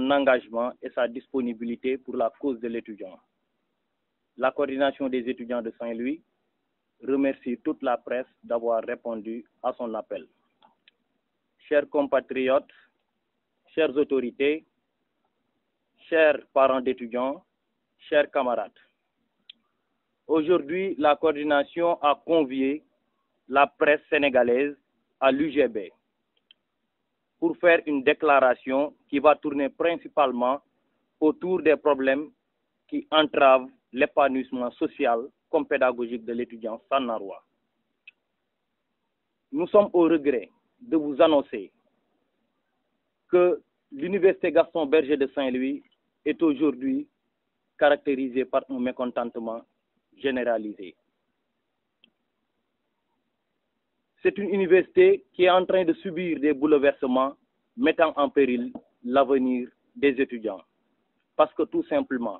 son engagement et sa disponibilité pour la cause de l'étudiant. La coordination des étudiants de Saint-Louis remercie toute la presse d'avoir répondu à son appel. Chers compatriotes, chères autorités, chers parents d'étudiants, chers camarades, aujourd'hui, la coordination a convié la presse sénégalaise à l'UGB pour faire une déclaration qui va tourner principalement autour des problèmes qui entravent l'épanouissement social comme pédagogique de l'étudiant sannarois. Nous sommes au regret de vous annoncer que l'Université Gaston Berger de Saint-Louis est aujourd'hui caractérisée par un mécontentement généralisé. C'est une université qui est en train de subir des bouleversements mettant en péril l'avenir des étudiants. Parce que tout simplement,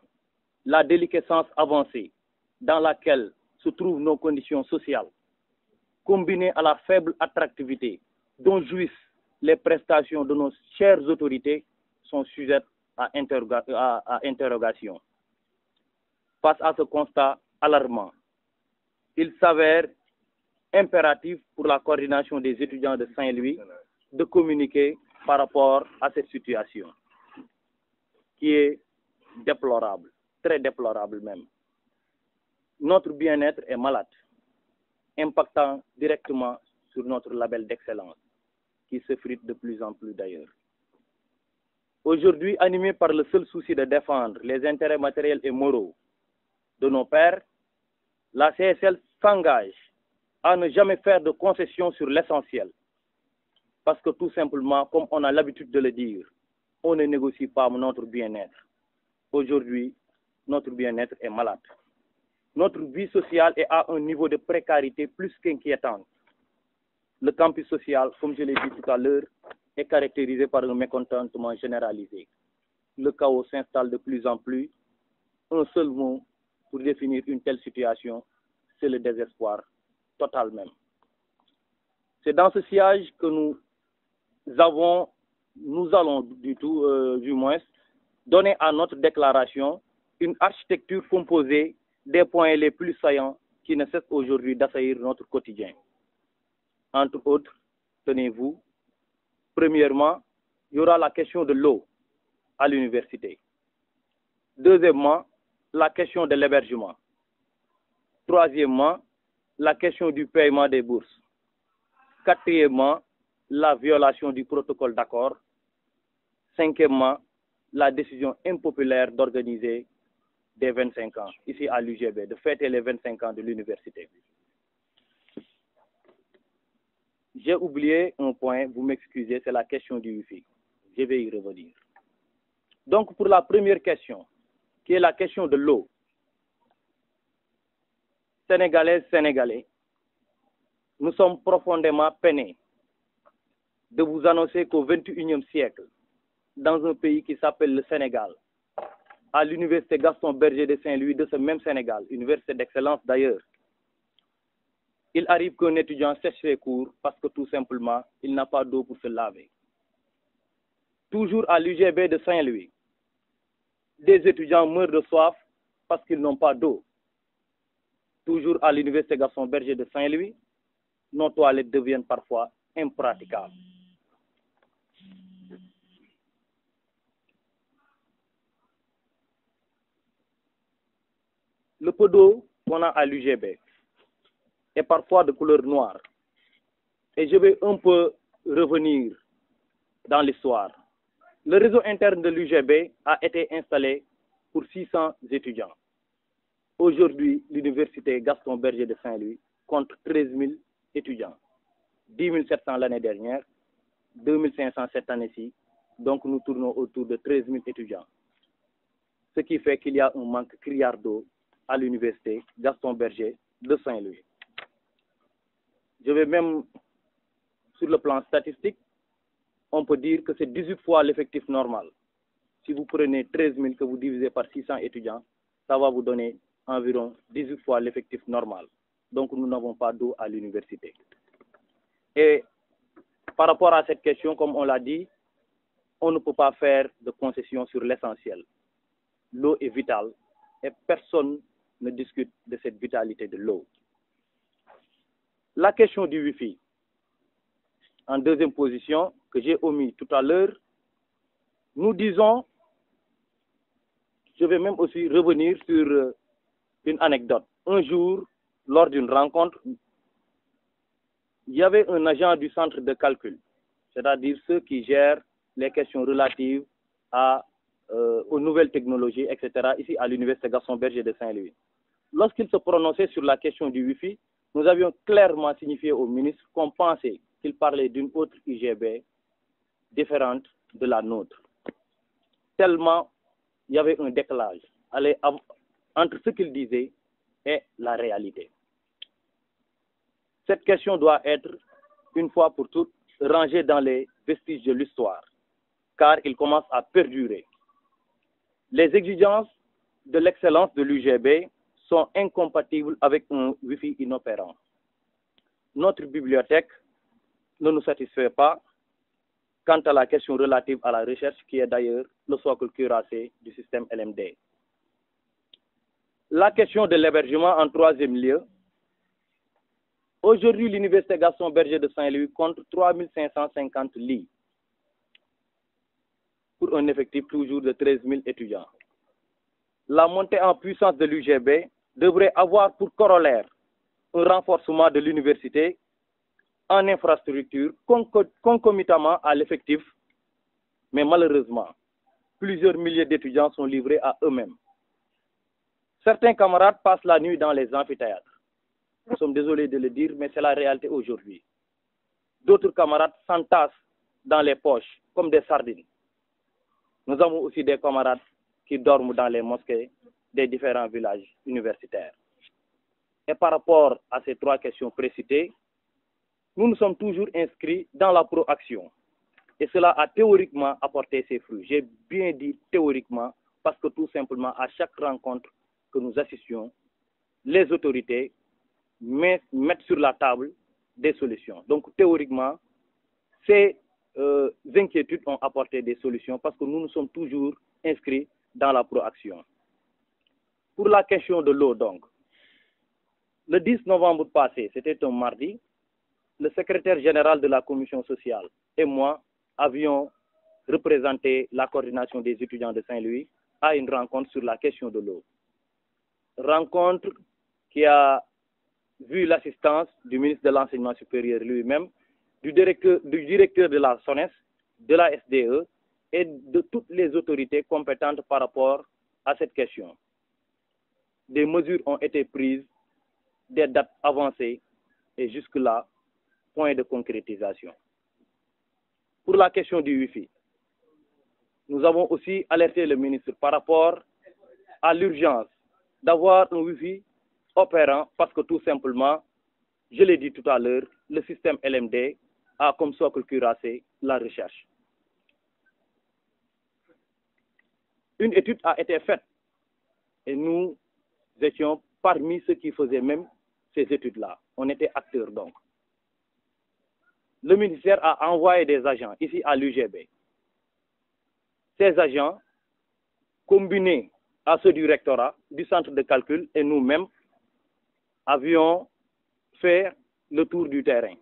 la déliquescence avancée dans laquelle se trouvent nos conditions sociales, combinée à la faible attractivité dont jouissent les prestations de nos chères autorités, sont sujettes à interrogation. Face à ce constat alarmant, il s'avère impératif pour la coordination des étudiants de Saint-Louis de communiquer par rapport à cette situation, qui est déplorable, très déplorable même. Notre bien-être est malade, impactant directement sur notre label d'excellence, qui s'effrite de plus en plus d'ailleurs. Aujourd'hui, animé par le seul souci de défendre les intérêts matériels et moraux de nos pairs, la CSL s'engage à ne jamais faire de concessions sur l'essentiel. Parce que tout simplement, comme on a l'habitude de le dire, on ne négocie pas notre bien-être. Aujourd'hui, notre bien-être est malade. Notre vie sociale est à un niveau de précarité plus qu'inquiétant. Le campus social, comme je l'ai dit tout à l'heure, est caractérisé par un mécontentement généralisé. Le chaos s'installe de plus en plus. Un seul mot pour définir une telle situation, c'est le désespoir total même. C'est dans ce sillage que nous allons du moins donner à notre déclaration une architecture composée des points les plus saillants qui ne cessent aujourd'hui d'assaillir notre quotidien. Entre autres, tenez-vous, premièrement, il y aura la question de l'eau à l'université. Deuxièmement, la question de l'hébergement. Troisièmement, la question du paiement des bourses. Quatrièmement, la violation du protocole d'accord. Cinquièmement, la décision impopulaire d'organiser des 25 ans, ici à l'UGB, de fêter les 25 ans de l'université. J'ai oublié un point, vous m'excusez, c'est la question du Wi-Fi. Je vais y revenir. Donc, pour la première question, qui est la question de l'eau, Sénégalaises, Sénégalais, nous sommes profondément peinés de vous annoncer qu'au XXIe siècle, dans un pays qui s'appelle le Sénégal, à l'université Gaston Berger de Saint-Louis, de ce même Sénégal, université d'excellence d'ailleurs, il arrive qu'un étudiant sèche ses cours parce que tout simplement, il n'a pas d'eau pour se laver. Toujours à l'UGB de Saint-Louis, des étudiants meurent de soif parce qu'ils n'ont pas d'eau. Toujours à l'université Gaston Berger de Saint-Louis, nos toilettes deviennent parfois impraticables. Le peu d'eau qu'on a à l'UGB est parfois de couleur noire. Et je vais un peu revenir dans l'histoire. Le réseau interne de l'UGB a été installé pour 600 étudiants. Aujourd'hui, l'université Gaston Berger de Saint-Louis compte 13 000 étudiants. 10 700 l'année dernière, 2 500 cette année-ci. Donc nous tournons autour de 13 000 étudiants. Ce qui fait qu'il y a un manque criard d'eau à l'université Gaston Berger de Saint-Louis. Je vais même, sur le plan statistique, on peut dire que c'est 18 fois l'effectif normal. Si vous prenez 13 000 que vous divisez par 600 étudiants, ça va vous donner environ 18 fois l'effectif normal. Donc nous n'avons pas d'eau à l'université. Et par rapport à cette question, comme on l'a dit, on ne peut pas faire de concessions sur l'essentiel. L'eau est vitale et personne ne discute de cette vitalité de l'eau. La question du Wi-Fi, en deuxième position, que j'ai omis tout à l'heure, nous disons, je vais même aussi revenir sur une anecdote. Un jour, lors d'une rencontre, il y avait un agent du centre de calcul, c'est-à-dire ceux qui gèrent les questions relatives aux nouvelles technologies, etc., ici à l'Université Gaston Berger de Saint-Louis. Lorsqu'il se prononçait sur la question du Wi-Fi, nous avions clairement signifié au ministre qu'on pensait qu'il parlait d'une autre UGB différente de la nôtre. Tellement il y avait un décalage entre ce qu'il disait et la réalité. Cette question doit être, une fois pour toutes, rangée dans les vestiges de l'histoire, car il commence à perdurer. Les exigences de l'excellence de l'UGB sont incompatibles avec un Wi-Fi inopérant. Notre bibliothèque ne nous satisfait pas quant à la question relative à la recherche, qui est d'ailleurs le socle cuirassé du système LMD. La question de l'hébergement en troisième lieu. Aujourd'hui, l'Université Gaston Berger de Saint-Louis compte 3550 lits pour un effectif toujours de 13 000 étudiants. La montée en puissance de l'UGB devrait avoir pour corollaire un renforcement de l'université en infrastructure concomitamment à l'effectif, mais malheureusement, plusieurs milliers d'étudiants sont livrés à eux-mêmes. Certains camarades passent la nuit dans les amphithéâtres. Nous sommes désolés de le dire, mais c'est la réalité aujourd'hui. D'autres camarades s'entassent dans les poches comme des sardines. Nous avons aussi des camarades qui dorment dans les mosquées des différents villages universitaires. Et par rapport à ces trois questions précitées, nous nous sommes toujours inscrits dans la proaction. Et cela a théoriquement apporté ses fruits. J'ai bien dit théoriquement parce que tout simplement, à chaque rencontre que nous assistions, les autorités mettent sur la table des solutions. Donc théoriquement, ces inquiétudes ont apporté des solutions parce que nous nous sommes toujours inscrits dans la proaction. Pour la question de l'eau, donc, le 10 novembre passé, c'était un mardi, le secrétaire général de la commission sociale et moi avions représenté la coordination des étudiants de Saint-Louis à une rencontre sur la question de l'eau. Rencontre qui a vu l'assistance du ministre de l'Enseignement supérieur lui-même, du directeur de la SONES, de la SDE et de toutes les autorités compétentes par rapport à cette question. Des mesures ont été prises, des dates avancées et jusque-là, point de concrétisation. Pour la question du Wi-Fi, nous avons aussi alerté le ministre par rapport à l'urgence d'avoir un Wi-Fi opérant parce que tout simplement, je l'ai dit tout à l'heure, le système LMD a comme socle cuirassé la recherche. Une étude a été faite et nous étions parmi ceux qui faisaient même ces études-là. On était acteurs donc. Le ministère a envoyé des agents ici à l'UGB. Ces agents, combinés à ceux du rectorat, du centre de calcul et nous-mêmes, avions fait le tour du terrain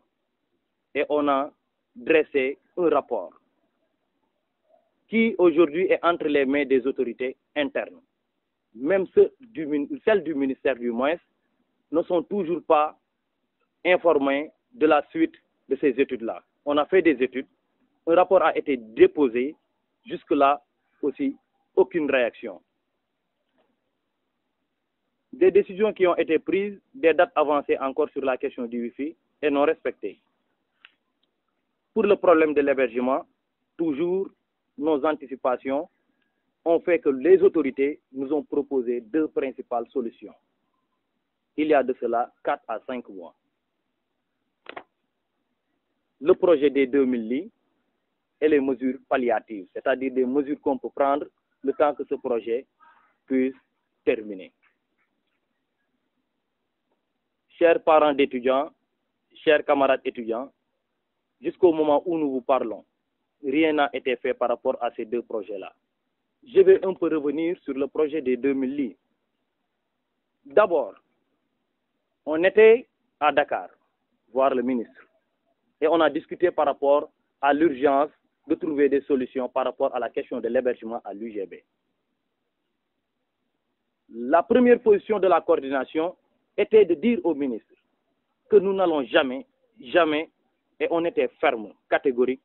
et on a dressé un rapport qui aujourd'hui est entre les mains des autorités internes. Même celles du ministère du moins ne sont toujours pas informées de la suite de ces études-là. On a fait des études, un rapport a été déposé, jusque-là aussi aucune réaction. Des décisions qui ont été prises, des dates avancées encore sur la question du Wi-Fi et non respectées. Pour le problème de l'hébergement, toujours nos anticipations ont fait que les autorités nous ont proposé deux principales solutions. Il y a de cela 4 à 5 mois. Le projet des 2000 lits et les mesures palliatives, c'est-à-dire des mesures qu'on peut prendre le temps que ce projet puisse terminer. Chers parents d'étudiants, chers camarades étudiants, jusqu'au moment où nous vous parlons, rien n'a été fait par rapport à ces deux projets-là. Je vais un peu revenir sur le projet des 2000 lits. D'abord, on était à Dakar, voir le ministre, et on a discuté par rapport à l'urgence de trouver des solutions par rapport à la question de l'hébergement à l'UGB. La première position de la coordination était de dire au ministre que nous n'allons jamais, et on était ferme, catégorique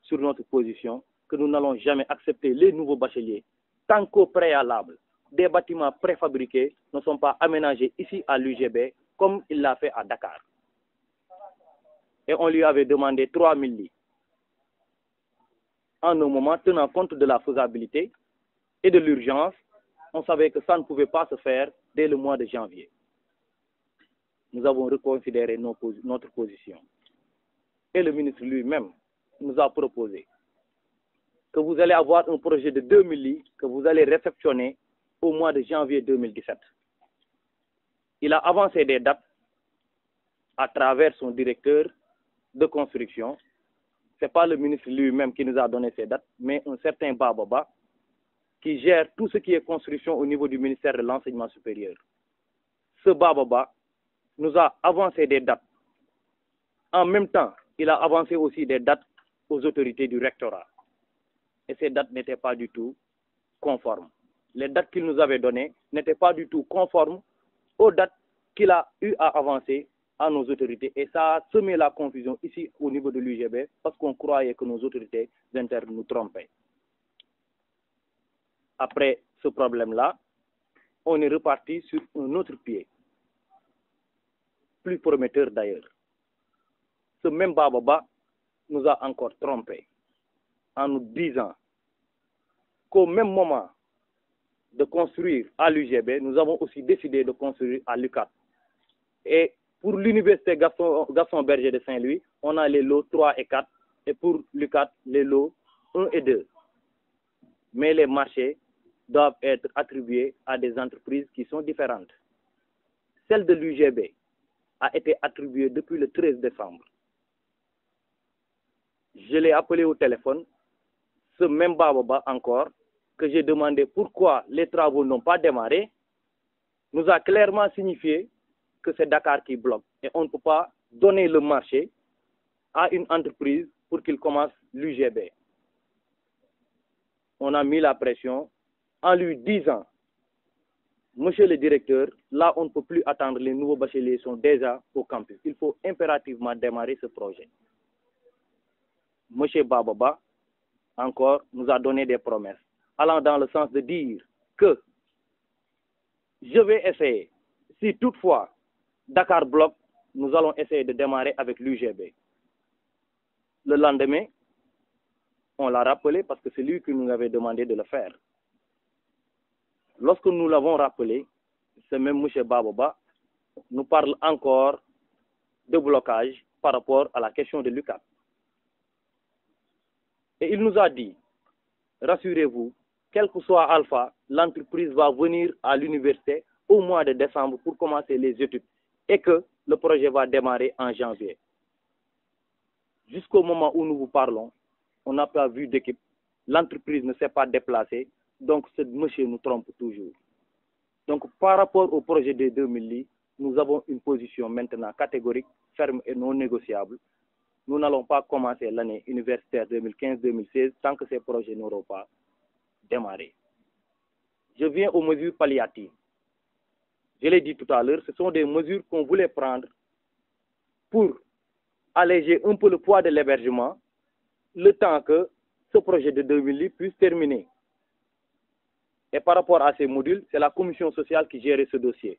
sur notre position, que nous n'allons jamais accepter les nouveaux bacheliers tant qu'au préalable, des bâtiments préfabriqués ne sont pas aménagés ici à l'UGB comme il l'a fait à Dakar. Et on lui avait demandé 3000 lits. En un moment, tenant compte de la faisabilité et de l'urgence, on savait que ça ne pouvait pas se faire dès le mois de janvier. Nous avons reconsidéré notre position. Et le ministre lui-même nous a proposé que vous allez avoir un projet de 2000 lits que vous allez réceptionner au mois de janvier 2017. Il a avancé des dates à travers son directeur de construction. Ce n'est pas le ministre lui-même qui nous a donné ces dates, mais un certain Bababa qui gère tout ce qui est construction au niveau du ministère de l'Enseignement supérieur. Ce Bababa nous a avancé des dates. En même temps, il a avancé aussi des dates aux autorités du rectorat. Et ces dates n'étaient pas du tout conformes. Les dates qu'il nous avait données n'étaient pas du tout conformes aux dates qu'il a eu à avancer à nos autorités. Et ça a semé la confusion ici au niveau de l'UGB parce qu'on croyait que nos autorités internes nous trompaient. Après ce problème-là, on est reparti sur un autre pied, plus prometteur d'ailleurs. Ce même Bababa nous a encore trompés en nous disant qu'au même moment de construire à l'UGB, nous avons aussi décidé de construire à l'UCAT. Et pour l'université Gaston Berger de Saint-Louis, on a les lots 3 et 4, et pour l'UCAT, les lots 1 et 2. Mais les marchés doivent être attribués à des entreprises qui sont différentes. Celle de l'UGB a été attribuée depuis le 13 décembre. Je l'ai appelé au téléphone, ce même Bababa encore, que j'ai demandé pourquoi les travaux n'ont pas démarré, nous a clairement signifié que c'est Dakar qui bloque. Et on ne peut pas donner le marché à une entreprise pour qu'il commence l'UGB. On a mis la pression en lui disant, monsieur le directeur, là on ne peut plus attendre, les nouveaux bacheliers sont déjà au campus. Il faut impérativement démarrer ce projet. Monsieur Bababa, encore, nous a donné des promesses, allant dans le sens de dire que je vais essayer, si toutefois Dakar bloque, nous allons essayer de démarrer avec l'UGB. Le lendemain, on l'a rappelé parce que c'est lui qui nous avait demandé de le faire. Lorsque nous l'avons rappelé, ce même M. Bababa nous parle encore de blocage par rapport à la question de l'UCAP. Et il nous a dit, rassurez-vous, quel que soit Alpha, l'entreprise va venir à l'université au mois de décembre pour commencer les études et que le projet va démarrer en janvier. Jusqu'au moment où nous vous parlons, on n'a pas vu d'équipe, l'entreprise ne s'est pas déplacée, donc ce monsieur nous trompe toujours. Donc par rapport au projet des 2000 lits, nous avons une position maintenant catégorique, ferme et non négociable. Nous n'allons pas commencer l'année universitaire 2015-2016 tant que ces projets n'auront pas démarré. Je viens aux mesures palliatives. Je l'ai dit tout à l'heure, ce sont des mesures qu'on voulait prendre pour alléger un peu le poids de l'hébergement, le temps que ce projet de 2000 lits puisse terminer. Et par rapport à ces modules, c'est la commission sociale qui gérait ce dossier.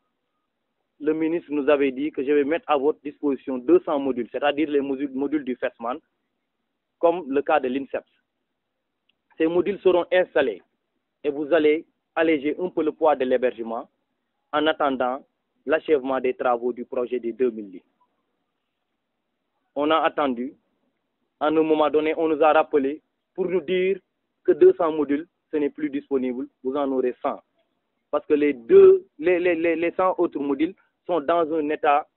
Le ministre nous avait dit que je vais mettre à votre disposition 200 modules, c'est-à-dire les modules du FESMAN, comme le cas de l'INSEPS. Ces modules seront installés et vous allez alléger un peu le poids de l'hébergement en attendant l'achèvement des travaux du projet des 2000 lits. On a attendu. À un moment donné, on nous a rappelé pour nous dire que 200 modules, ce n'est plus disponible, vous en aurez 100. Parce que les 100 autres modules sont dans un état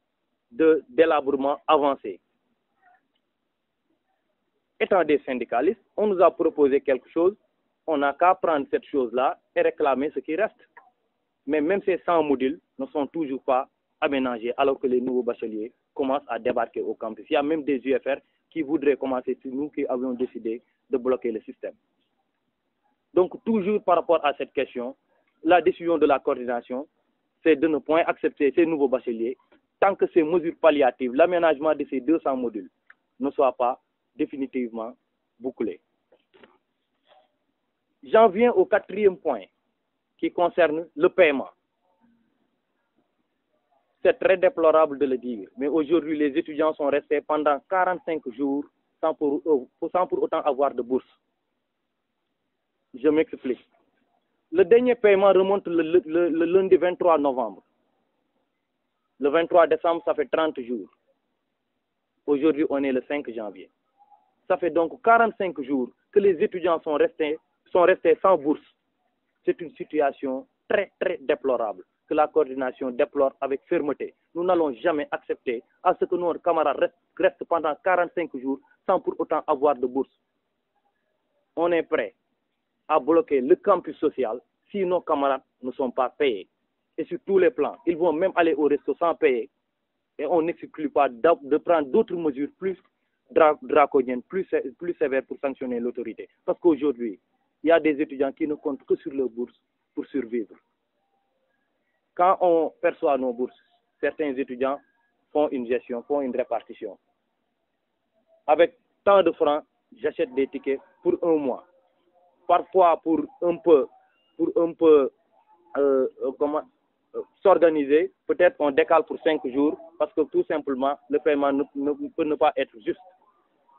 de délabrement avancé. étant des syndicalistes, on nous a proposé quelque chose, on n'a qu'à prendre cette chose-là et réclamer ce qui reste. Mais même ces 100 modules ne sont toujours pas aménagés alors que les nouveaux bacheliers commencent à débarquer au campus. Il y a même des UFR qui voudraient commencer, c'est nous qui avions décidé de bloquer le système. Donc toujours par rapport à cette question, la décision de la coordination, c'est de ne point accepter ces nouveaux bacheliers tant que ces mesures palliatives, l'aménagement de ces 200 modules ne soient pas définitivement bouclés. J'en viens au 4e point qui concerne le paiement. C'est très déplorable de le dire, mais aujourd'hui les étudiants sont restés pendant 45 jours sans pour autant avoir de bourse. Je m'explique. Le dernier paiement remonte le lundi 23 novembre. Le 23 décembre, ça fait 30 jours. Aujourd'hui, on est le 5 janvier. Ça fait donc 45 jours que les étudiants sont restés sans bourse. C'est une situation très, très déplorable que la coordination déplore avec fermeté. Nous n'allons jamais accepter à ce que nos camarades restent pendant 45 jours sans pour autant avoir de bourse. On est prêt à bloquer le campus social si nos camarades ne sont pas payés. Et sur tous les plans, ils vont même aller au resto sans payer. Et on n'exclut pas de prendre d'autres mesures plus draconiennes, plus sévères pour sanctionner l'autorité. Parce qu'aujourd'hui, il y a des étudiants qui ne comptent que sur leur bourse pour survivre. Quand on perçoit nos bourses, certains étudiants font une gestion, font une répartition. Avec tant de francs, j'achète des tickets pour un mois. Parfois pour un peu s'organiser, peut-être on décale pour 5 jours parce que tout simplement le paiement ne peut ne pas être juste.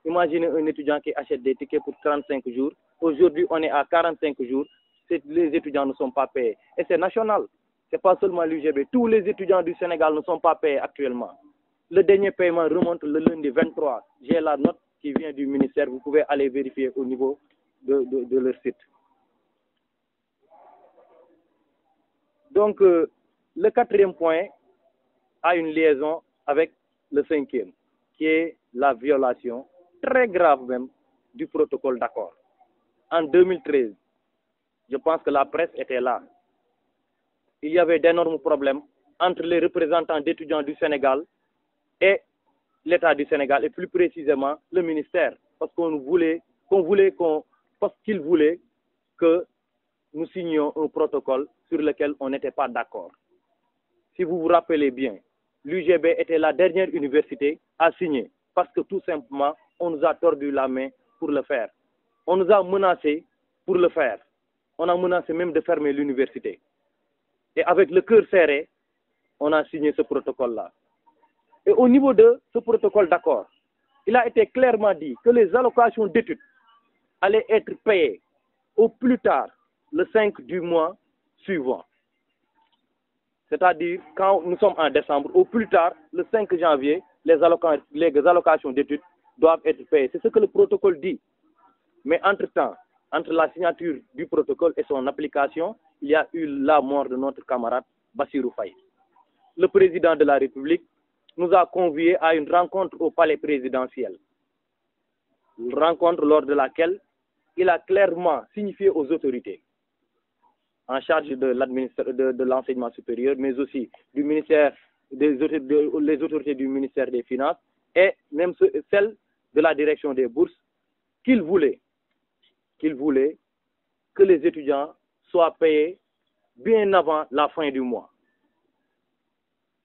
Imaginez un étudiant qui achète des tickets pour 35 jours. Aujourd'hui, on est à 45 jours. Les étudiants ne sont pas payés. Et c'est national. Ce n'est pas seulement l'UGB. Tous les étudiants du Sénégal ne sont pas payés actuellement. Le dernier paiement remonte le lundi 23. J'ai la note qui vient du ministère. Vous pouvez aller vérifier au niveau de leur site. Donc, le 4e point a une liaison avec le 5e, qui est la violation très grave même du protocole d'accord. En 2013, je pense que la presse était là. Il y avait d'énormes problèmes entre les représentants d'étudiants du Sénégal et l'État du Sénégal, et plus précisément le ministère, parce qu'ils voulaient que nous signions un protocole sur lequel on n'était pas d'accord. Si vous vous rappelez bien, l'UGB était la dernière université à signer, parce que tout simplement, on nous a tordu la main pour le faire. On nous a menacés pour le faire. On a menacé même de fermer l'université. Et avec le cœur serré, on a signé ce protocole-là. Et au niveau de ce protocole d'accord, il a été clairement dit que les allocations d'études allaient être payées au plus tard le 5 du mois suivant. C'est-à-dire, quand nous sommes en décembre, au plus tard, le 5 janvier, les allocations d'études doivent être payées. C'est ce que le protocole dit. Mais entre-temps, entre la signature du protocole et son application, il y a eu la mort de notre camarade Bassirou Faye. Le président de la République nous a conviés à une rencontre au palais présidentiel. Une rencontre lors de laquelle il a clairement signifié aux autorités en charge de l'enseignement supérieur, mais aussi du ministère les autorités du ministère des Finances et même celles de la direction des bourses, qu'il voulait que les étudiants soient payés bien avant la fin du mois.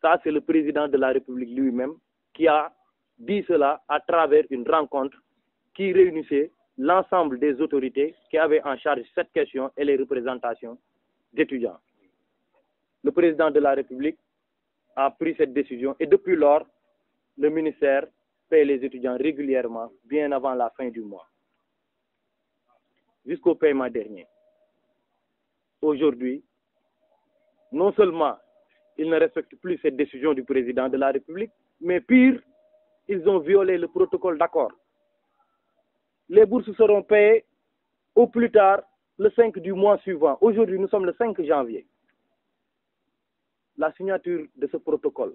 Ça, c'est le président de la République lui-même qui a dit cela à travers une rencontre qui réunissait l'ensemble des autorités qui avaient en charge cette question et les représentations d'étudiants. Le président de la République a pris cette décision et depuis lors, le ministère paie les étudiants régulièrement, bien avant la fin du mois, jusqu'au paiement dernier. Aujourd'hui, non seulement ils ne respectent plus cette décision du président de la République, mais pire, ils ont violé le protocole d'accord. Les bourses seront payées au plus tard le 5 du mois suivant. Aujourd'hui, nous sommes le 5 janvier. La signature de ce protocole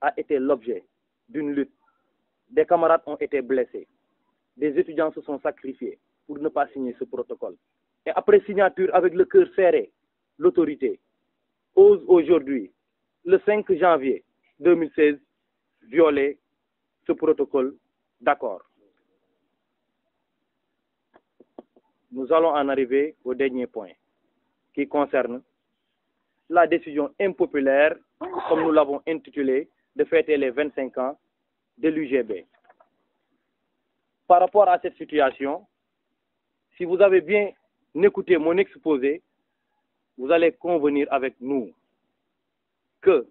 a été l'objet d'une lutte. Des camarades ont été blessés. des étudiants se sont sacrifiés pour ne pas signer ce protocole. Et après signature, avec le cœur serré, l'autorité ose aujourd'hui, le 5 janvier 2016, violer ce protocole d'accord. Nous allons en arriver au dernier point qui concerne la décision impopulaire, comme nous l'avons intitulé, de fêter les 25 ans de l'UGB. Par rapport à cette situation, si vous avez bien écouté mon exposé, vous allez convenir avec nous que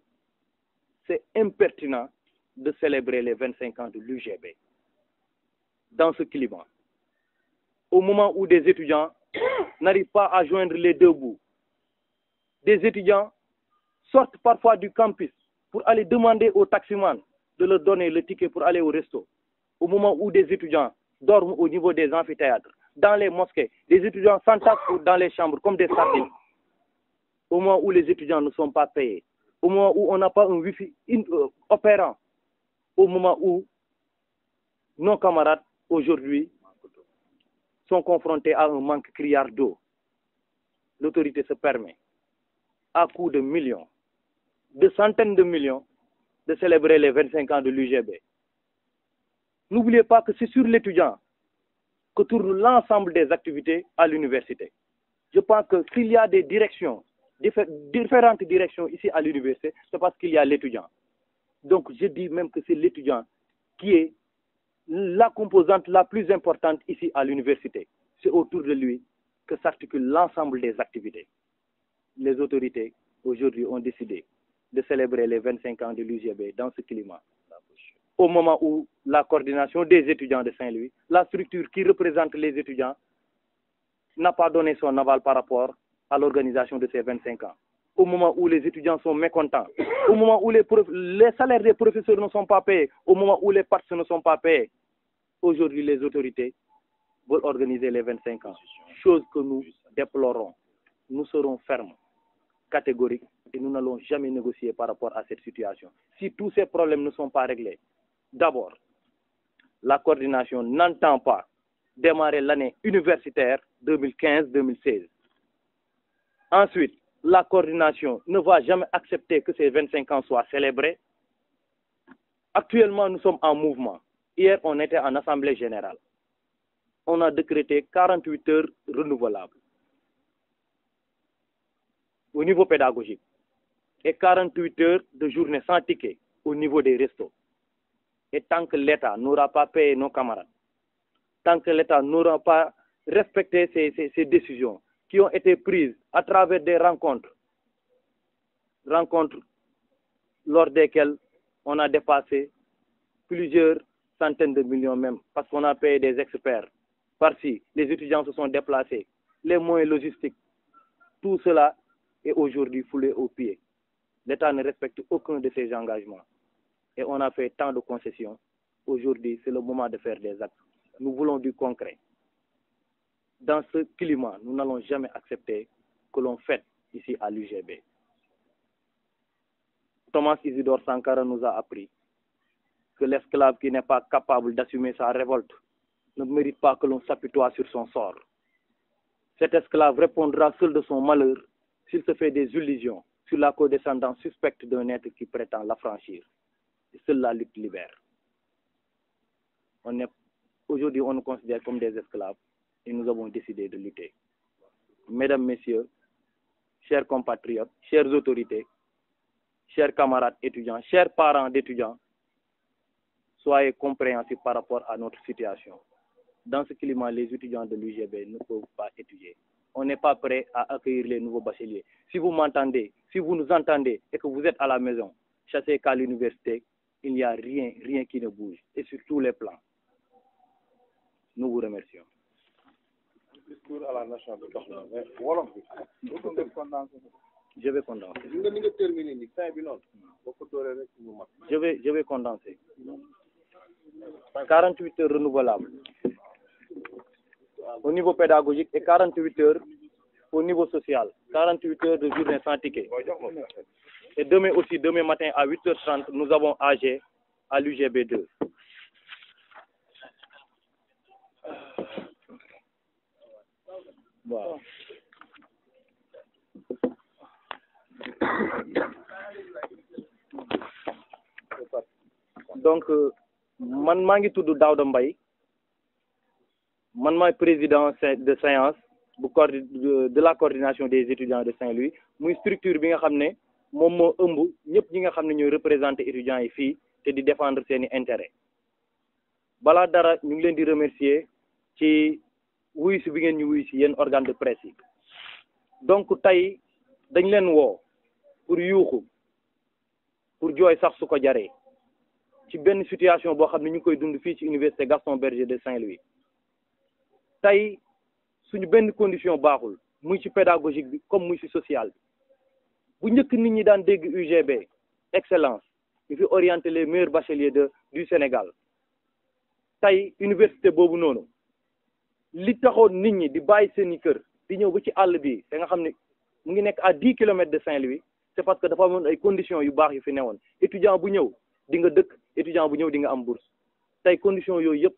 c'est impertinent de célébrer les 25 ans de l'UGB dans ce climat. Au moment où des étudiants n'arrivent pas à joindre les deux bouts, des étudiants sortent parfois du campus pour aller demander aux taximans de leur donner le ticket pour aller au resto. Au moment où des étudiants dorment au niveau des amphithéâtres, dans les mosquées, des étudiants s'entassent dans les chambres comme des sardines. Au moment où les étudiants ne sont pas payés, au moment où on n'a pas un wifi opérant, au moment où nos camarades aujourd'hui sont confrontés à un manque criard d'eau, l'autorité se permet, à coût de millions, de centaines de millions, de célébrer les 25 ans de l'UGB. N'oubliez pas que c'est sur l'étudiant que tourne l'ensemble des activités à l'université. Je pense que s'il y a des directions, différentes directions ici à l'université, c'est parce qu'il y a l'étudiant. Donc je dis même que c'est l'étudiant qui est la composante la plus importante ici à l'université. C'est autour de lui que s'articule l'ensemble des activités. Les autorités aujourd'hui ont décidé de célébrer les 25 ans de l'UGB dans ce climat. Au moment où la coordination des étudiants de Saint-Louis, la structure qui représente les étudiants, n'a pas donné son aval par rapport à l'organisation de ces 25 ans. Au moment où les étudiants sont mécontents, au moment où les salaires des professeurs ne sont pas payés, au moment où les parts ne sont pas payés, aujourd'hui les autorités veulent organiser les 25 ans. Chose que nous déplorons. Nous serons fermes, catégoriques, et nous n'allons jamais négocier par rapport à cette situation. Si tous ces problèmes ne sont pas réglés, d'abord, la coordination n'entend pas démarrer l'année universitaire 2015-2016. Ensuite, la coordination ne va jamais accepter que ces 25 ans soient célébrés. Actuellement, nous sommes en mouvement. Hier, on était en assemblée générale. On a décrété 48 heures renouvelables au niveau pédagogique et 48 heures de journée sans ticket au niveau des restos. Et tant que l'État n'aura pas payé nos camarades, tant que l'État n'aura pas respecté ces décisions qui ont été prises à travers des rencontres lors desquelles on a dépassé plusieurs centaines de millions même, parce qu'on a payé des experts. Par-ci, les étudiants se sont déplacés, les moyens logistiques, tout cela est aujourd'hui foulé aux pieds. L'État ne respecte aucun de ses engagements. Et on a fait tant de concessions. Aujourd'hui, c'est le moment de faire des actes. Nous voulons du concret. Dans ce climat, nous n'allons jamais accepter que l'on fête ici à l'UGB. Thomas Isidore Sankara nous a appris que l'esclave qui n'est pas capable d'assumer sa révolte ne mérite pas que l'on s'apitoie sur son sort. Cet esclave répondra seul de son malheur s'il se fait des illusions sur la codescendance suspecte d'un être qui prétend l'affranchir. Et seule la lutte libère. Aujourd'hui, on nous considère comme des esclaves et nous avons décidé de lutter. Mesdames, Messieurs, chers compatriotes, chères autorités, chers camarades étudiants, chers parents d'étudiants, soyez compréhensifs par rapport à notre situation. Dans ce climat, les étudiants de l'UGB ne peuvent pas étudier. On n'est pas prêt à accueillir les nouveaux bacheliers. Si vous m'entendez, si vous nous entendez et que vous êtes à la maison, sachez qu'à l'université, il n'y a rien qui ne bouge, et sur tous les plans. Nous vous remercions. Discours à la nation de Je vais condenser. Je vais condenser. 48 heures renouvelables au niveau pédagogique et 48 heures au niveau social. 48 heures de journée sans ticket. Et demain matin à 8h30, nous avons AG à l'UGB 2. waaw donc man maa ngi tudd Daouda Mbaye man maay président de séance de la coordination des étudiants de Saint-Louis muy structure bi nga xam ne moom moo ëmb ñëpp ñi nga xam ne ñooy représenter étudiants yi fii te di défendre seeni intérêt balaa dara ñu ngi leen di remercier ci wuyu si bi ngeen ñu wuyu si yéen organe de presse yi donc tey dañ leen woo pour yuuxu pour jooy sax su ko jaree ci benn situation boo xam ne ñu ngi koy dund fii ci université Gaston Berger de Saint-Louis tey suñu benn condition baaxul muy ci pédagogique bi comme muy ci social bi bu njëkk nit ñi daan dégg UGB excellence ñu fi orienter les meilleurs bacheliers du Sénégal tey université boobu noonu li taxoon nit ñi di bàyyi seeni kër di ñëw ba ci àll bi te nga xam ne mu ngi nekk à 10 kilomètres de Saint-Louis c'est parce que dafa amoon ay conditions yu baax yu fi newoon étudiant bu ñëw di nga dëkk étudiant bu ñëw di nga am bourse tey conditions yooyu yëpp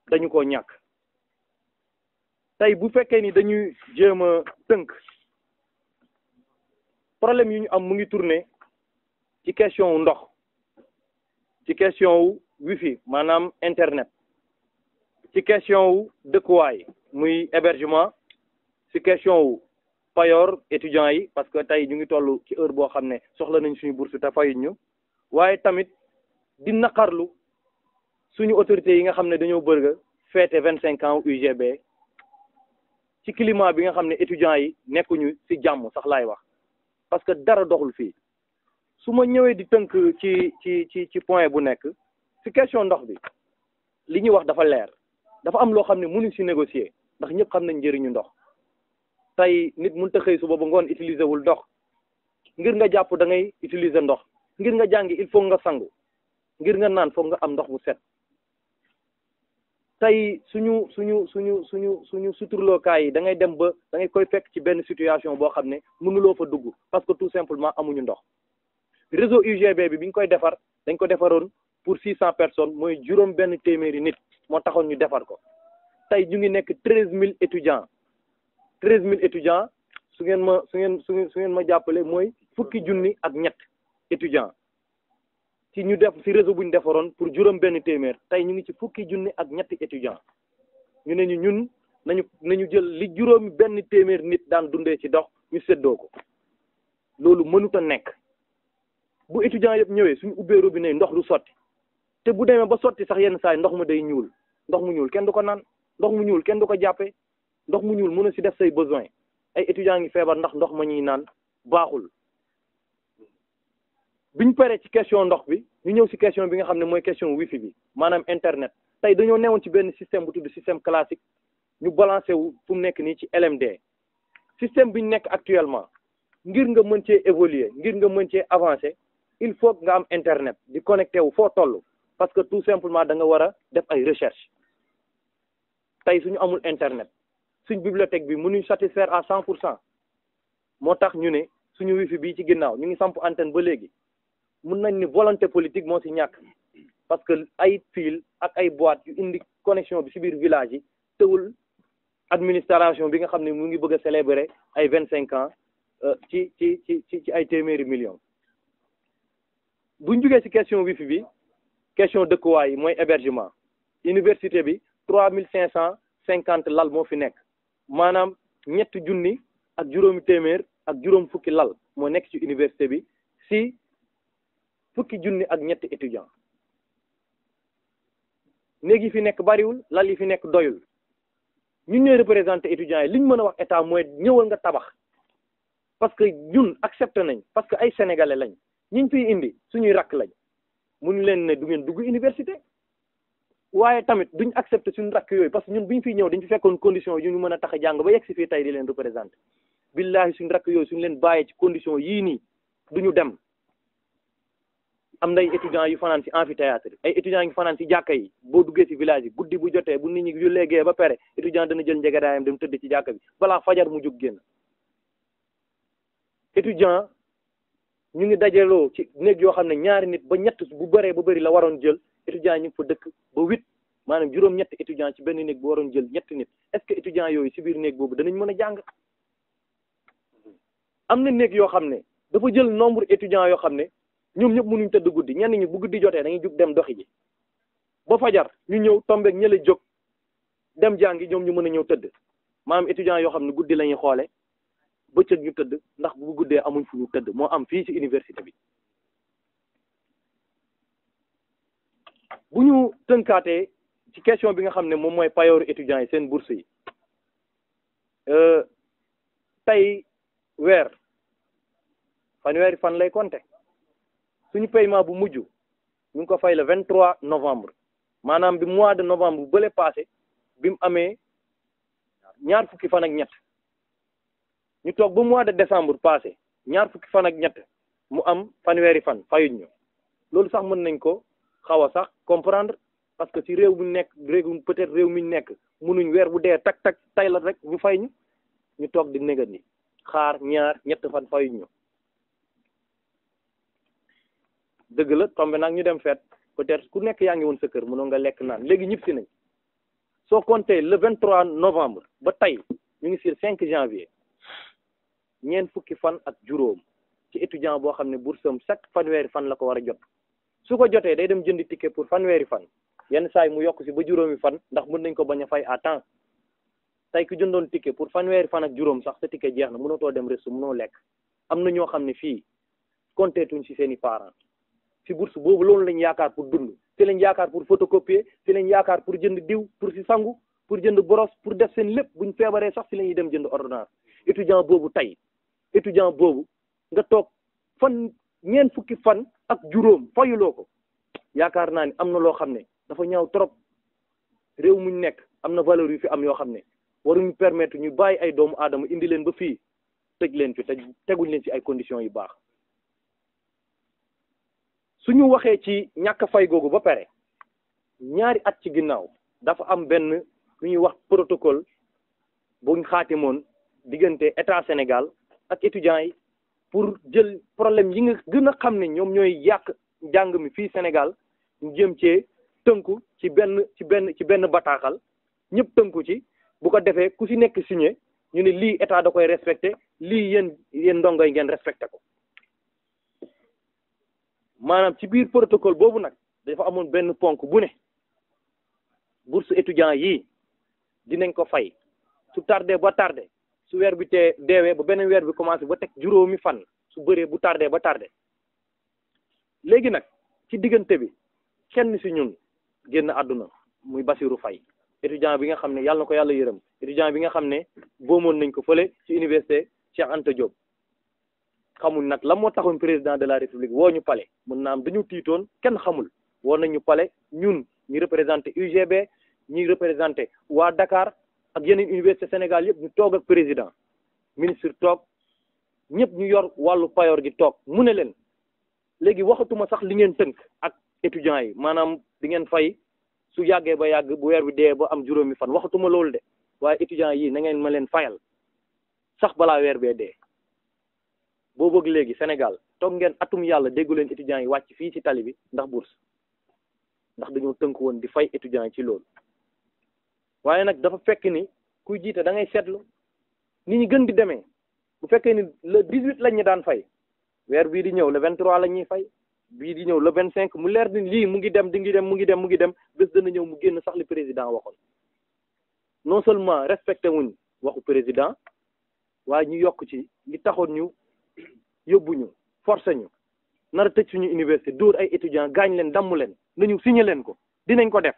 dañu ko ñàkk tey bu fekkee ni dañuy jéem a tënk problème yu ñu am mu ngi tourner ci question wu ndox ci question wu wifi maanaam internet ci question wu dëkkuwaay muy hébergement ci question wu payoor étudiants yi parce que tey ñu ngi toll ci heure boo xam ne soxla nañ suñu bourse te fayuñ ñu waaye tamit di naqarlu suñu autorités yi nga xam ne dañoo bëgg a fêter 25 ans UGB ci climat bi nga xam ne étudiants yi nekkuñu ci jàmm sax laay wax parce que dara doxul fii su ma ñëwee di tënk ci point bu nekk ci question ndox bi li ñuy wax dafa leer dafa am loo xam ne mënuñ ci négocier ndax ñëpp xam nañ njëriñu ndox tey nit mënut a xëy suba ba ngoon utiliser wul ndox ngir nga jàpp da ngay utiliser ndox ngir nga jàngi il faut nga sangu ngir nga naan foog nga am ndox bu set tey suñu suturlookaay yi da ngay dem ba da ngay koy fekk ci benn situation boo xam ne mënuloo fa dugg parce que tout simplement amuñu ndox réseau UGB bi ñu koy defar dañ ko defaroon pour 600 personnes mooy juróom benn téeméeri nit moo taxoon ñu defar ko tey ñu ngi nekk 13000 étudiants 13000 étudiants su ngeen ma jàppale mooy fukki junni ak ñett étudiants ci ñu def ci réseau bu ñu defaroon pour juróom benn téeméer tey ñu ngi ci fukki junni ak ñetti étudiants ñu ne ñu ñun nañu jël li juróomi benn téeméer nit daan dundee ci dox ñu séddoo ko loolu mënut a nekk bu étudiants yëpp ñëwee suñu ubbee robinet ndox du sotti te bu demee ba sotti sax yenn saa yi ndox mu day ñuul ndox mu ñuul kenn du ko naan ndox mu ñuul kenn du ko jàppee ndox mu ñuul mën a ci def say besoin ay étudiants ngi feebar ndax ndox ma ñuy naan baaxul biñ paree ci question ndox bi ñu ñëw ci question bi nga xam ne mooy question wifi bi maanaam internet tey dañoo newoon ci benn système bu tudd système classique ñu balancé wu fu mu nekk nii ci LMD système bi ñu nekk actuellement ngir nga mën cee évoluer ngir nga mën cee avancer il faut nga am internet di connecté wu foo toll parce que tout simplement da nga war a def ay recherche tey suñu amul internet suñ bibliothèque bi mënuñ satisfaire à 100% moo tax ñu ne suñu wifi bii ci ginnaaw ñu ngi samp antenne ba léegi mun nañ ni volonté politique moo ci ñàkk parce que ay fil ak ay boîte yu indi connexion bi ci biir village yi teewul administration bi nga xam ne mu ngi bëgg a célébrer ay 25 ans ci ay téeméeri millions buñ jugee ci question wifi bi question dëkkuwaay yi mooy hébergement université bi 3550 lal moo fi nekk maanaam ñetti junni ak juróomi téeméer ak juróom fukki lal moo nekk ci université bi ci fukki junni ak ñetti étudiants néeg yi fi nekk bariwul lal yi fi nekk doyul ñun ñooy représenté étudiants yi li ñu mën a wax état mooy ñëwal nga tabax parce que ñun accepté nañ parce que ay sénégalais lañ ñiñ fiy indi suñuy rakk lañ muñu leen ne du ngeen dugg université waaye tamit duñ accepté suñu rakk yooyu parce que ñun biñ fiy ñëw dañ fi fekkoon condition yu ñu mën a tax a jàng ba yegg si fii tey di leen représenté billahi suñu rakk yooyu suñu leen bàyyee ci condition yii nii duñu dem am na ay étudiants yu fanaan ci amphithéâtre ay étudiants yu fanaan ci jàkka yi boo duggee ci village yi guddi bu jotee bu nit ñi yu léegee ba pare étudiant dana jël njegadaayam dem tëdd ci jàkka bi balaa fajar mu jóg génn étudiant ñu ngi dajaloo ci néeg yoo xam ne ñaari nit ba ñett bu bëree ba bëri la waroon jël étudiant ñu ngi fa dëkk ba 8 maanaam juróom-ñetti étudiants ci benn néeg bu waroon jël ñetti nit est-ce que étudiants yooyu ci biir néeg boobu danañ mën a jàng. am na néeg yoo xam ne dafa jël nombre étudiants yoo xam ne ñoom ñëpp mënuñ tëdd guddi ñenn ñi bu guddi jotee dañuy jug dem doxi ji ba fajar ñu ñëw tombeek ñële jóg dem jàngi ñoom ñu mën a ñëw tëdd maanaam étudiants yoo xam ne guddi la ñuy xoole bëccëg ñu tëdd ndax bu guddee amuñ fu ñu tëdd moo am fii ci université bi. bu ñu tënkaatee ci question bi nga xam ne moom mooy payooru étudiants yi seen bourse yi tey weer fanweeri fan lay compter suñu paiement bu mujj ñu ngi ko fay le 23 novembre maanaam bi mois de novembre bu bële passé bi mu amee ñaar fukki fan ak ñett ñu toog ba mois de décembre passé ñaar fukki fan ak ñett mu am fanweeri fan fayuñ ñu loolu sax mën nañ ko xaw a sax comprendre parce que ci réew mi nekk réew peut-être réew mi nekk mënuñ weer bu dee tak tak tay la rek ñu fay ñu toog di négat ni xaar ñaar ñett fan fayuñ ñu dëgg la tombé nag ñu dem feet peut-être ku nekk yaa ngi woon sa kër mënoo nga lekk naan léegi ñëpp si nañ soo compté le 23 novembre ba tey ñu ngi sur 5 janvier ñeent fukki fan ak juróom ci étudiant boo xam ne boursam chaque fanweeri fan la ko war a jot su ko jotee day dem jëndi ticket pour fanweeri fan yenn saa yi mu yokk si ba juróomi fan ndax mën nañ ko bañ a fay à temps tey ku jëndoon ticket pour fanweeri fan ak juróom sax sa ticket jeex na mënatoo dem resto mënoo lekk am na ñoo xam ne fii compté tuñ si seen i parents si bourse boobu loolu lañ yaakaar pour dund si lañ yaakaar pour photocopier si lañ yaakaar pour jënd diw pour si sangu pour jënd boros pour def seen lépp buñ feebaree sax si la ñuy dem jënd ordonnance étudiant boobu nga toog fan ñeent fukki fan ak juróom fayuloo ko yaakaar naa ni am na loo xam ne dafa ñaaw trop réew muñ nekk am na valeur yu fi am yoo xam ne waruñu permettre ñu bàyyi ay doomu aadama indi leen ba fii tëj leen fi te teguñ leen ci ay conditions yu baax suñu waxee ci ñàkk fay googu ba pare ñaari at ci ginnaaw dafa am benn lu ñuy wax protocole buñ xaatimoon diggante état Sénégal ak étudiants yi pour jël problème yi nga gën a xam ne ñoom ñooy yàq njàng mi fii Sénégal ñu jëm cee tënku ci benn bataaxal ñëpp tënku ci bu ko defee ku ci nekk signé ñu ne lii état da koy respecté lii yéen ndongo yi ngeen respecté ko maanaam ci biir protocole boobu nag dafa amoon benn ponk bu ne bourse étudiant yii dinañ ko fay su tardé ba tardé su weer bi te deewee ba beneen weer bi commencé ba teg juróomi fan su bëree bu tardé ba tardé léegi nag ci diggante bi kenn ci ñun génn àdduna muy Bassirou Faye étudiant bi nga xam ne yàlla na ko yàlla yërëm étudiant bi nga xam ne boomoon nañ ko fële ci université Cheikh Anta Diop xamul nag la moo taxoon président de la république woo ñu palais mën naa am dañu tiitoon kenn xamul woo nañu palais ñun ñu représenté UGB ñuy représenté waa Dakar ak yeneen université Sénégal yëpp ñu toog ak président ministre toog ñëpp ñu yor wàllu payoor gi toog mu ne leen léegi waxatuma sax li ngeen tënk ak étudiants yi maanaam di ngeen fay su yàggee ba yàgg bu weer bi dee ba am juróomi fan waxatuma loolu de waaye étudiants yi na ngeen ma leen fayal sax balaa weer bee dee boo bëgg léegi Sénégal toog ngeen atum yàlla déggu leen étudiants yi wàcc fii ci tali bi ndax bourse ndax dañoo tënk woon di fay étudiants yi ci loolu waaye nag dafa fekk ni kuy jiite da ngay seetlu ni ñu gën di demee bu fekkee ni le 18 lañ ñu daan fay weer bii di ñëw le 23 la ñuy fay bii di ñëw le 25 mu leer ni lii mu ngi dem bés dana ñëw mu génn sax li président waxoon non seulement respecté wuñ waxu président waaye ñu yokk ci li taxoon ñu yóbbu ñu forcé ñu nar a tëj suñu université dóor ay étudiants gaañ leen damm leen nañu signé leen ko dinañ ko def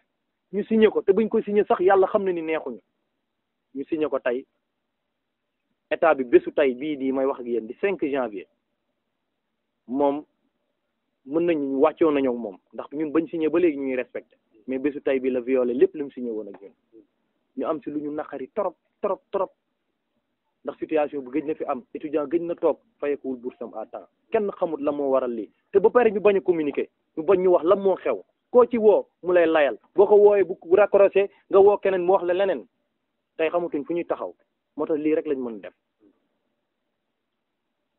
ñu signé ko te buñ ko signé sax yàlla xam na ni neexuñu ñu signé ko tey état bi bésu tey bii di may wax ak yéen di 5 janvier moom mën nañu wàccoo nañoo moom ndax ñun bañ signé ba léegi ñuy respecté mais bésu tey bi la violé lépp lu mu signé woon ak ñun ñu am si lu ñu naqari trop ndax situation bu gëj na fi am étudiant gëj na toog fayekuwul boursam à temps kenn xamut la moo waral lii te ba pare ñu bañ a communiquer ñu bañ ñu wax lan moo xew koo ci woo mu lay layal boo ko wooyee bu raccroché nga woo keneen mu wax la leneen tey xamatuñ fu ñuy taxaw moo tax lii rek lañ mën def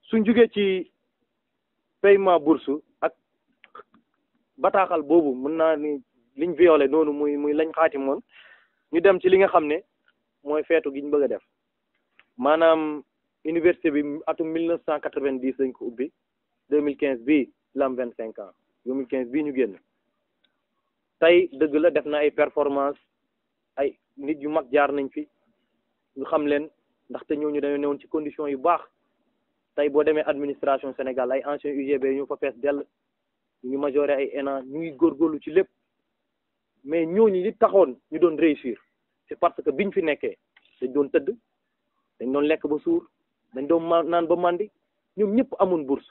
suñ jugee ci paiement bourse ak bataaxal boobu mën naa ni liñ violé noonu muy lañ xaatimoon ñu dem ci li nga xam ne mooy feetu gi ñu bëgg a def maanaam université bi atum 1990 lañ ko ubbi 2015 bii la am 25 ans 2015 bii ñu génn tey dëgg la def na ay performance ay nit yu mag jaar nañ fi ñu xam leen ndaxte ñooñu dañoo newoon ci condition yu baax tey boo demee administration Sénégal ay anciens UGB ñu fa fees dell ñu ngi majoré ay ENA ñu ngi góorgóorlu ci lépp mais ñooñu li taxoon ñu doon réussir c'est parce que biñ fi nekkee dañ doon tëdd dañ doon lekk ba suur dañ doon naan ba mandi ñoom ñëpp amuñ bourse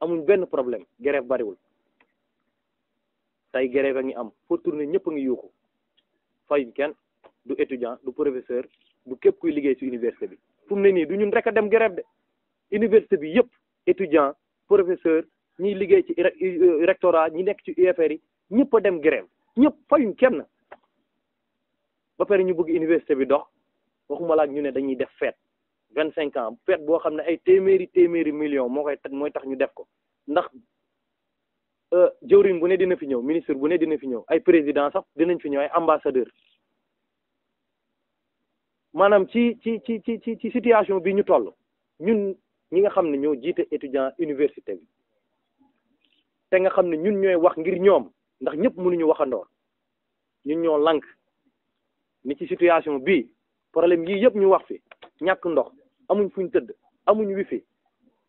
amuñ benn problème grève bariwul tey grève a ngi am foo tourné ñëpp a ngi yuuxu fayuñ kenn du étudiant du professeur du képp kuy liggéey ci université bi fu mu ne nii du ñun rek a dem grève de université bi yëpp étudiant professeur ñiy liggéey ci rectorat ñi nekk ci UFR yi ñëpp a dem grève ñëpp fayuñ kenn ba pare ñu bëgg université bi dox waxuma la ak ñu ne dañuy def fête 25 ans fête boo xam ne ay téeméeri millions mooy tax ñu def ko ndax jëwriñ bu ne dina fi ñëw ministre bu ne dina fi ñëw ay président sax dinañ fi ñëw ay ambassadeur maanaam ci situation bi ñu toll ñun ñi nga xam ne ñoo jiite étudiant université bi te nga xam ne ñun ñooy wax ngir ñoom ndax ñëpp mënuñu waxandoor ñun ñoo lànk ni ci situation bii problème yii yëpp ñu wax fi ñàkk ndox amuñ fuñ tëdd amuñ wifi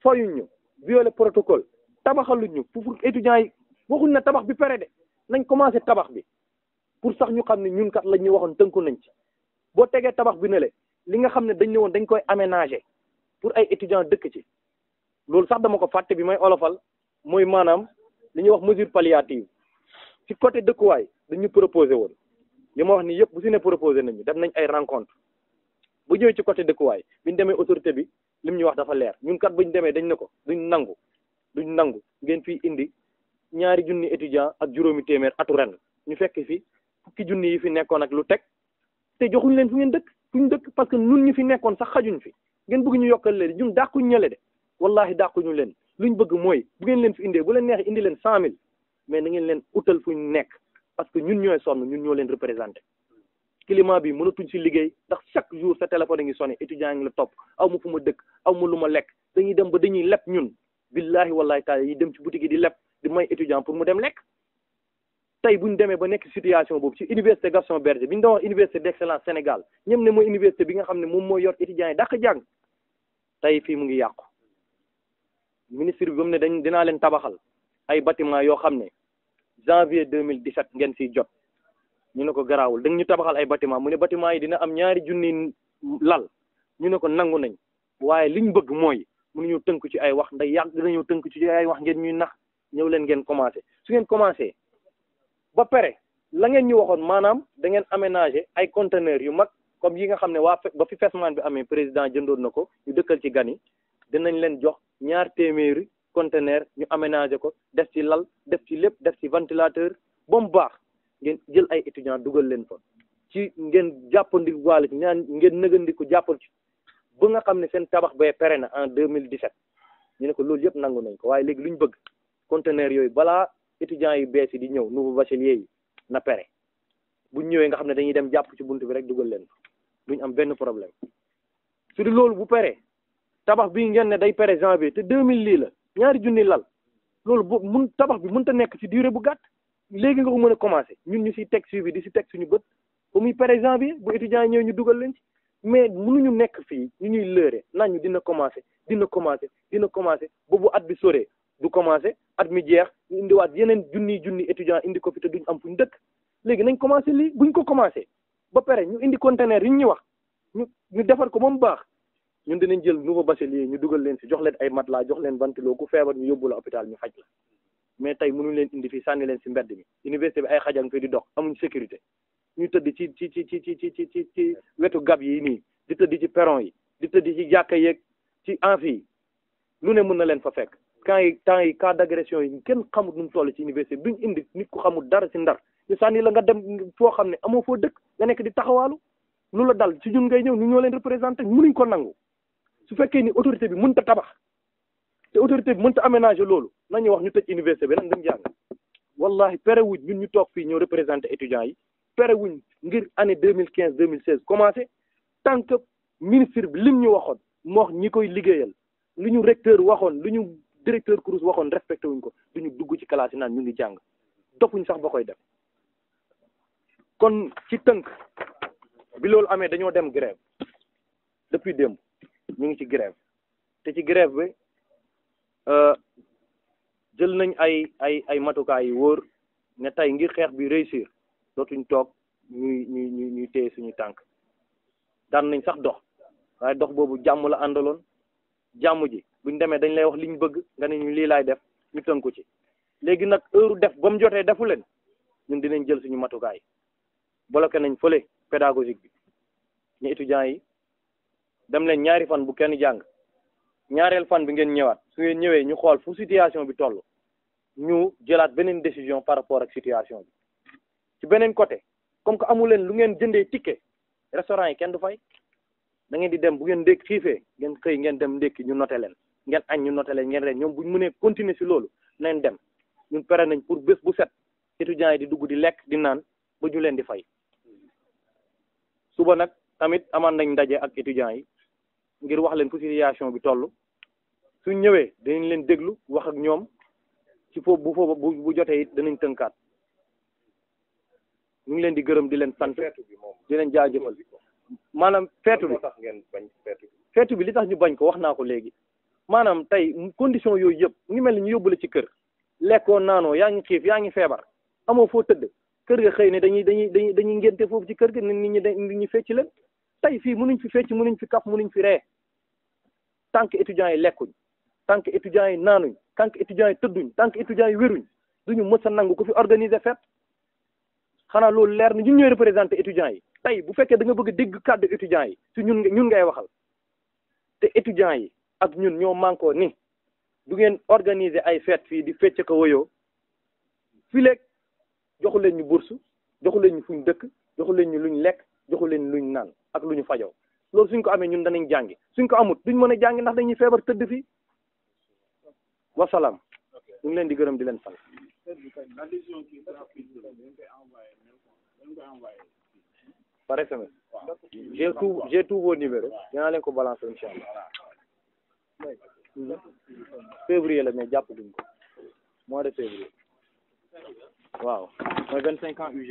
fayuñ ñu violé protocole tabaxaluñ ñu pour étudiants yi waxuñ na tabax bi pare de nañ commencé tabax bi pour sax ñu xam ne ñun kat lañ ñu waxoon tënku nañ ci boo tegee tabax bi ne le li nga xam ne dañ ne woon dañ koy aménager pour ay étudiants dëkk ci loolu sax dama ko fàtte bi may olofal mooy maanaam li ñuy wax mesure palliative ci côté dëkkuwaay dañu proposé woon li ma wax ni yëpp bu si ne proposé nañu def nañ ay rencontre bu ñëwee ci côté dëkkuwaay biñu demee autorité bi lim ñu wax dafa leer ñun kat buñu demee dañ ne ko duñ nangu ngeen fii indi 2 junni étudiant ak juróomi téeméer atu ren ñu fekk fi fukki junni yi fi nekkoon ak lu teg te joxuñ leen fu ngeen dëkk fuñ dëkk parce que nun ñu fi nekkoon sax xajuñ fi ngeen bëgg ñu yokkal leen ñun dàquñ ñële de wallahi dàquñu leen luñ bëgg mooy bu ngeen leen fi indee bu leen neex indi leen 100 000 mais na ngeen leen utal fuñ nekk parce que ñun ñooy sonn ñun ñoo leen représenté climat bi mënatuñ si liggéey ndax chaque jour sa téléphone a ngi sonné étudiant ngi la topp aw ma fu ma dëkk aw ma lu ma lekk dañuy dem ba dañuy leb ñun billahi wallahi taala yi dem ci boutique yi di leb di may étudiant pour mu dem lekk tey buñ demee ba nekk situation boobu ci université Gaston Berger bi ñu doon wax université d'excellence Sénégal ñem ne mooy université bi nga xam ne moom mooy yor étudiants yi dàq jàng tey fii mu ngi yàqu ministre bi ba mu ne dinaa leen tabaxal ay bâtiment yoo xam ne janvier 2017 ngeen siy jot ñu ne ko garaawul da ñu tabaxal ay bâtiment mu ne bâtiment yi dina am 2 junni lal ñu ne ko nangu nañ waaye liñ bëgg mooy mënuñu tënk ci ay wax ndax yàgg dinañu tënk ci ay wax ngeen ñuy nax ñëw leen ngeen commencé su ngeen commencé ba pare la ngeen ñu waxoon maanaam da ngeen aménager ay conteneurs yu mag comme yi nga xam ne ba fi FESMAN bi amee président jëndoon na ko ñu dëkkal ci gan yi dinañ leen jox 2 téeméeri conteneur ñu aménager ko def ci lal def ci lépp def ci ventilateur ba mu baax ngeen jël ay étudiants dugal leen fa ci ngeen jàppandi waale ci ñaan ngeen nëgandiku jàppal ci ba nga xam ne seen tabax bee pare na en 2017 ñu ne ko loolu yëpp nangu nañ ko waaye léegi lu ñu bëgg conteneur yooyu balaa étudiants yi bees yi di ñëw nouveau bachelier yi na pere buñ ñëwee nga xam ne dañuy dem jàpp ci bunt bi rek dugal leen duñ am benn problème su di loolu bu pere tabax bii ngeen ne day pere janvier te 2000 lii la 2 junni lal loolu bu tabax bi mënta nekk ci durée bu gàtt léegi nga ko mën a commencé ñun ñu siy teg suivi di si teg suñu bët ba muy pere janvier bu étudiants yi ñëw ñu dugal leen ci mais mënuñu nekk fii ñu ñuy lëre naan ñu dina commencé boobu at bi soree du commencé at mi jeex ñu indiwaat yeneen junni étudiants indi ko fi te duñ am fuñ dëkk léegi nañ commencé lii buñ ko commencé ba pare ñu indi conteneur yi ñu wax ñu defar ko ba mu baax ñun dinañ jël nouveau bachelier ñu dugal leen si jox leen ay matelas jox leen ventilo ku feebar ñu yóbbu la hôpital ñu faj la mais tey mënuñ leen indi fii sànni leen si mbedd mi université bi ay xajang fi di dox amuñ sécurité ñu tëdd ci wetu gab yi nii di tëdd ci perron yi di tëdd ci jàkka yeeg ci amphi yi lu ne mën na leen fa fekk temps yi cas d'agression yi kenn xamut nu mu toll ci université bi duñ indi nit ku xamul dara si ndar ñu sànni la nga dem foo xam ne amoo foo dëkk nga nekk di taxawaalu lu la dal ci ñun ngay ñëw ñu ñoo leen représenté mënuñ ko nangu su fekkee ni autorité bi mënta tabax te autorité bi mënta aménager loolu nañu wax ñu tëj université bi ren dem jàng wallahi perewuñ ñun ñu toog fii ñoo représenté étudiants yi perewuñ ngir année 2015 2016 commencé tant que ministre bi lim ñu waxoon moo wax ñi koy liggéeyal lu ñu recteur waxoon lu ñu directeur CROUS waxoon respecté wuñ ko duñu dugg ci classe yi naan ñu ngi jàng dofuñ sax ba koy def kon ci tënk bi loolu amee dañoo dem grève depuis démb ñu ngi ci grève te ci grève bi jël nañ ay matukaay yi wóor ne tey ngir xeex bi réussir dootuñ toog ñuy téye suñu tànk daan nañ sax dox waaye dox boobu jàmm la àndaloon jàmm ji buñ demee dañ lay wax liñ bëgg nga ne ñu lii laay def ñu tënku ci léegi nag heure def ba mu jotee defu leen ñun dinañ jël suñu matukaay bloqué nañ fële pédagogique bi ñu étudiants yi dem leen ñaari fan bu kenn jàng ñaareel fan bi ngeen ñëwaat su ngeen ñëwee ñu xool fu situation bi toll ñu jëlaat beneen décision par rapport ak situation bi ci beneen côté comme que amu leen lu ngeen jëndee ticket restaurant yi kenn du fay da ngeen di dem bu ngeen ndékk xiifee ngeen xëy ngeen dem ndékki ñu noté leen ngeen añ ñu noté leen ngeen ren ñoom buñ mënee continuer si loolu nañ dem ñun pare nañ pour bés bu set étudiants yi di dugg di lekk di naan ba ñu leen di fay suba nag tamit amaan nañ ndaje ak étudiants yi ngir wax leen fu situation bi toll suñ ñëwee dinañ leen déglu wax ak ñoom ci foofu bu jotee it danañ tënkaat ñu ngi leen di gërëm di leen sant di leen jaajëfal maanaam feetu bi li tax ñu bañ ko wax naa ko léegi maanaam tey condition yooyu yëpp mu ngi mel ni ñu yóbbu la ci kër lekkoo naanoo yaa ngi xiif yaa ngi feebar amoo foo tëdd kër ga xëy ne dañuy ngénte foofu ci kër ga nit ñi fecc leen tey fii mënuñ fi fecc mënuñ fi kaf mënuñ fi ree tant que étudiants yi lekkuñ tant que étudiants yi naanuñ tant que étudiants yi tëdduñ tant que étudiants yi wéruñ duñu mës a nangu ko fi organiser fête xanaa loolu leer na ñun ñooy représenté étudiants yi tey bu fekkee da nga bëgg a dégg kàddu étudiants yi si ñun ngay waxal te étudiants yi ak ñun ñoo mànkoo ni du ngeen organiser ay fête fii di fecc ko woyoo fii léegi joxu leen ñu bourse joxu leen ñu fuñ dëkk joxu leen ñu luñ lekk joxu leen luñ naan ak lu ñu fajoo loolu suñ ko amee ñun danañ jàngi suñ ko amut duñ mën a jàngi ndax dañuy feebar tëdd fii wasalaam ñu ngi leen di gërëm di leen sant. par SMS j'ai tout vos numéros dinaa leen ko balancer incha allah février la mais jàpp duñ ko mois de février waaw mooy 25 ans UG